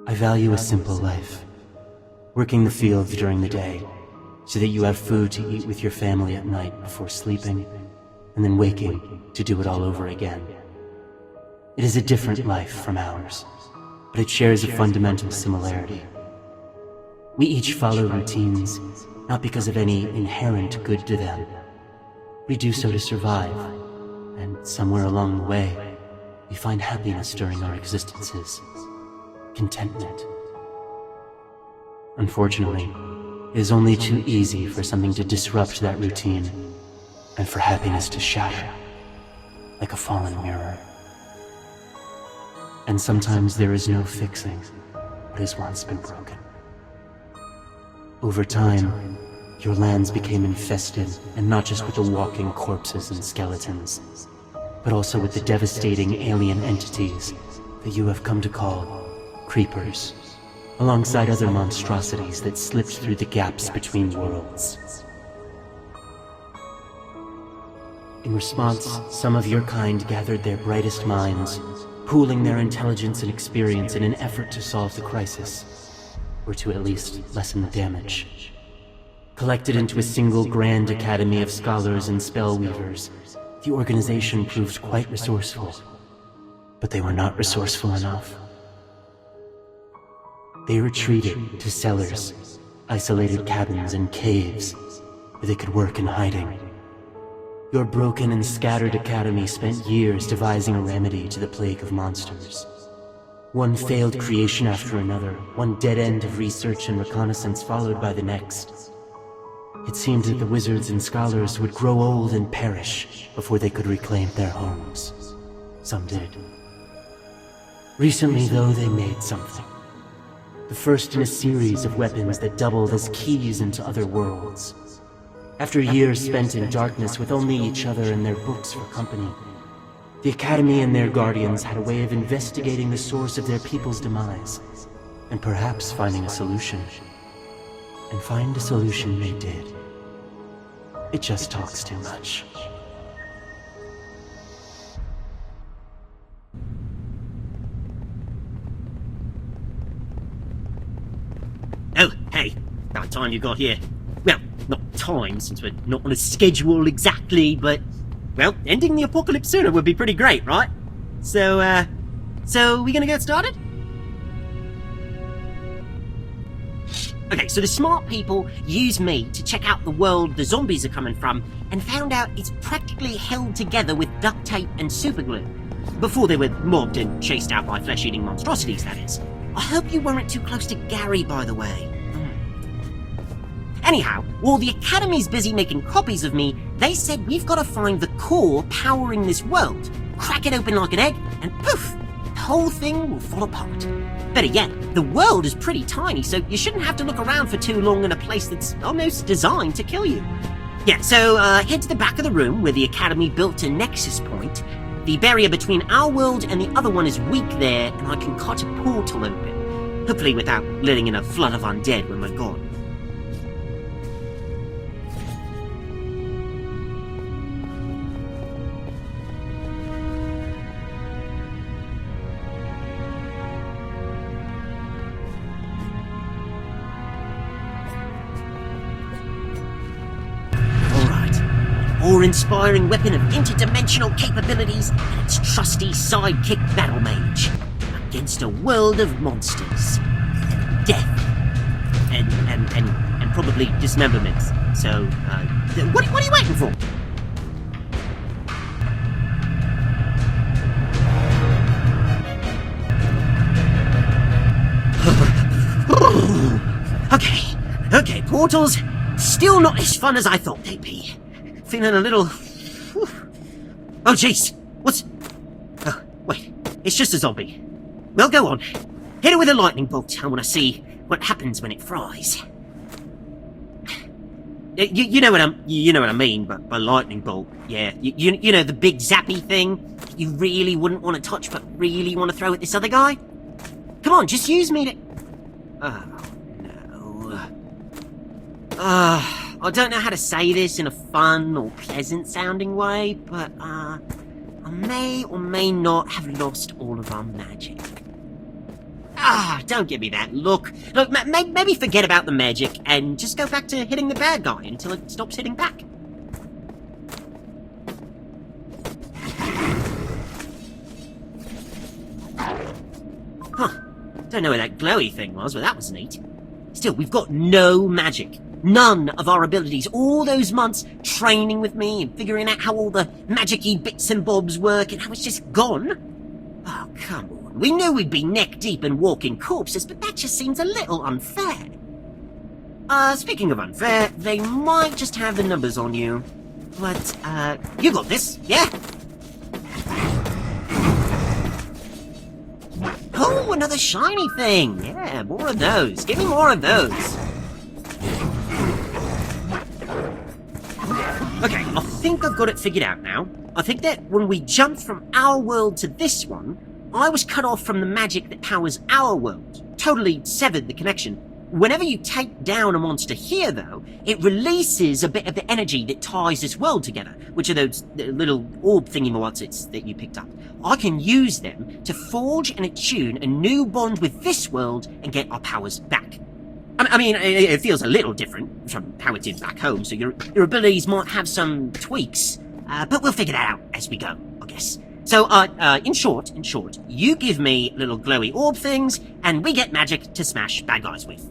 I value a simple life, working the fields during the day, so that you have food to eat with your family at night before sleeping, and then waking to do it all over again. It is a different life from ours, but it shares a fundamental similarity. We each follow routines, not because of any inherent good to them. We do so to survive, and somewhere along the way, we find happiness during our existences. Contentment. Unfortunately, it is only too easy for something to disrupt that routine, and for happiness to shatter, like a fallen mirror. And sometimes there is no fixing what has once been broken. Over time, your lands became infested, and not just with the walking corpses and skeletons, but also with the devastating alien entities that you have come to call creepers, alongside other monstrosities that slipped through the gaps between worlds. In response, some of your kind gathered their brightest minds, pooling their intelligence and experience in an effort to solve the crisis, or to at least lessen the damage. Collected into a single grand academy of scholars and spellweavers, the organization proved quite resourceful, but they were not resourceful enough. They retreated to cellars, isolated cabins, and caves where they could work in hiding. Your broken and scattered academy spent years devising a remedy to the plague of monsters. One failed creation after another, one dead end of research and reconnaissance followed by the next. It seemed that the wizards and scholars would grow old and perish before they could reclaim their homes. Some did. Recently, though, they made something. The first in a series of weapons that doubled as keys into other worlds. After years spent in darkness with only each other and their books for company, the Academy and their guardians had a way of investigating the source of their people's demise, and perhaps finding a solution. And find a solution they did. It just talks too much. Oh, hey, about time you got here. Well, not time, since we're not on a schedule exactly, but, well, ending the apocalypse sooner would be pretty great, right? So we gonna get started? Okay, so the smart people use me to check out the world the zombies are coming from, and found out it's practically held together with duct tape and superglue. Before they were mobbed and chased out by flesh-eating monstrosities, that is. I hope you weren't too close to Gary, by the way. Anyhow, while the Academy's busy making copies of me, they said we've got to find the core powering this world, crack it open like an egg, and poof, the whole thing will fall apart. Better yet, the world is pretty tiny, so you shouldn't have to look around for too long in a place that's almost designed to kill you. Yeah, so head to the back of the room where the Academy built a nexus point. The barrier between our world and the other one is weak there, and I can cut a portal open. Hopefully without letting in a flood of undead when we're gone. Awe-inspiring weapon of interdimensional capabilities and its trusty sidekick battle mage against a world of monsters, death, and probably dismemberment. So, what are you waiting for? Okay, portals, still not as fun as I thought they'd be. Feeling a little... Whew. Oh, jeez. What's... Oh, wait. It's just a zombie. Well, go on. Hit it with a lightning bolt. I want to see what happens when it fries. You know what I mean by lightning bolt. Yeah. You know the big zappy thing you really wouldn't want to touch but really want to throw at this other guy? Come on, just use me to... Oh, no. I don't know how to say this in a fun or pleasant sounding way, but I may or may not have lost all of our magic. Don't give me that look. Look, maybe forget about the magic and just go back to hitting the bad guy until it stops hitting back. Huh. Don't know where that glowy thing was, but that was neat. Still, we've got no magic. None of our abilities. All those months training with me and figuring out how all the magic-y bits and bobs work, and how it's just gone. Oh, come on. We knew we'd be neck-deep in walking corpses, but that just seems a little unfair. Speaking of unfair, they might just have the numbers on you. But, you got this, yeah? Oh, another shiny thing. Yeah, more of those. Give me more of those. Okay, I think I've got it figured out now. I think that when we jumped from our world to this one, I was cut off from the magic that powers our world. Totally severed the connection. Whenever you take down a monster here, though, it releases a bit of the energy that ties this world together, which are those little orb thingy-mowatsits that you picked up. I can use them to forge and attune a new bond with this world and get our powers back. I mean, it feels a little different from how it did back home, so your abilities might have some tweaks, but we'll figure that out as we go, I guess. So, in short, you give me little glowy orb things, and we get magic to smash bad guys with.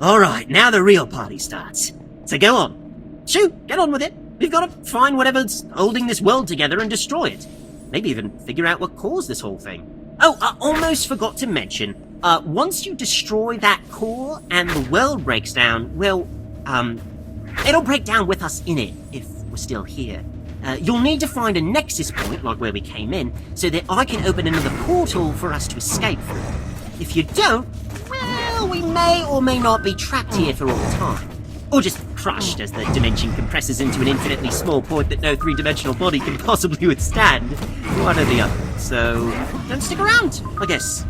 Alright, now the real party starts. So go on. Shoot, get on with it. We've got to find whatever's holding this world together and destroy it. Maybe even figure out what caused this whole thing. Oh, I almost forgot to mention, once you destroy that core and the world breaks down, well, it'll break down with us in it, if we're still here. You'll need to find a nexus point, like where we came in, so that I can open another portal for us to escape through. If you don't, well, we may or may not be trapped here for all time. Or just crushed as the dimension compresses into an infinitely small point that no three-dimensional body can possibly withstand. One or the other. So, don't stick around, I guess.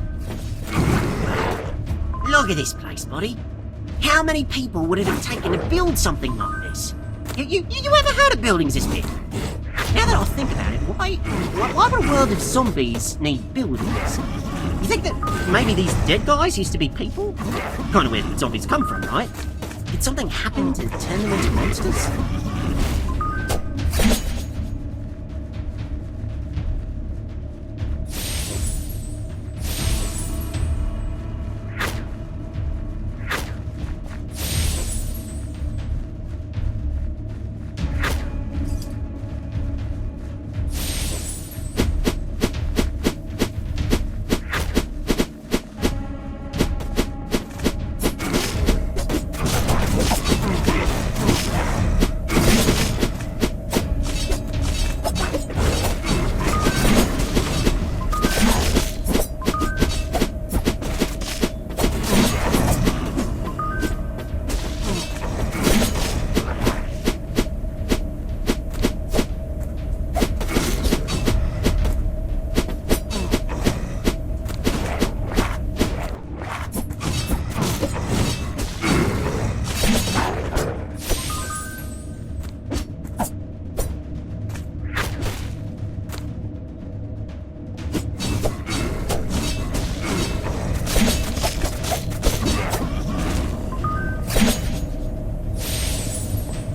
Look at this place, buddy. How many people would it have taken to build something like this? You ever heard of buildings this big? Now that I think about it, why would a world of zombies need buildings? You think that maybe these dead guys used to be people? Kind of where zombies come from, right? Did something happen to turn them into monsters?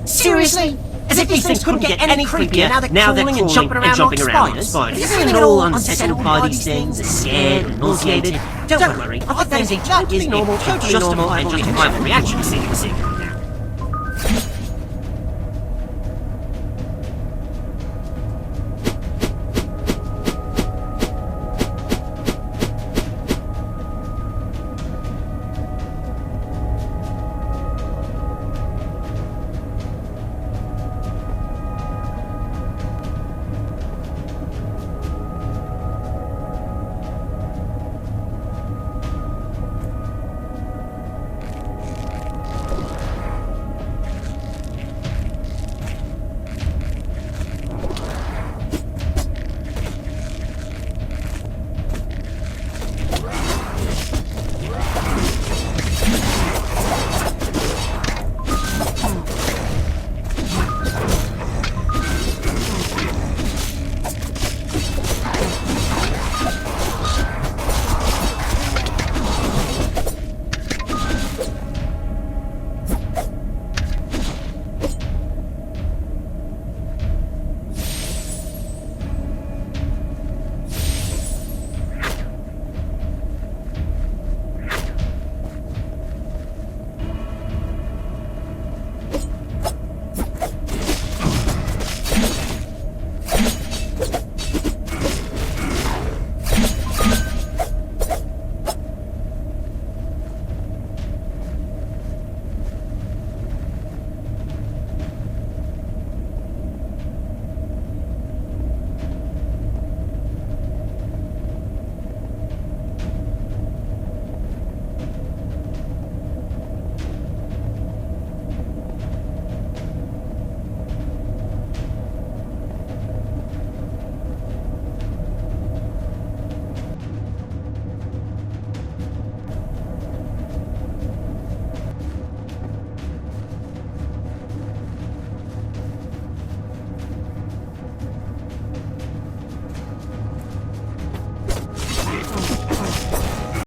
Seriously? As if these things couldn't get any creepier now they're crawling and jumping around like spiders. If you're feeling all unsettled by these things, are scared and nauseated, don't worry. I think they're totally normal and justifiable reaction to seeing the scene.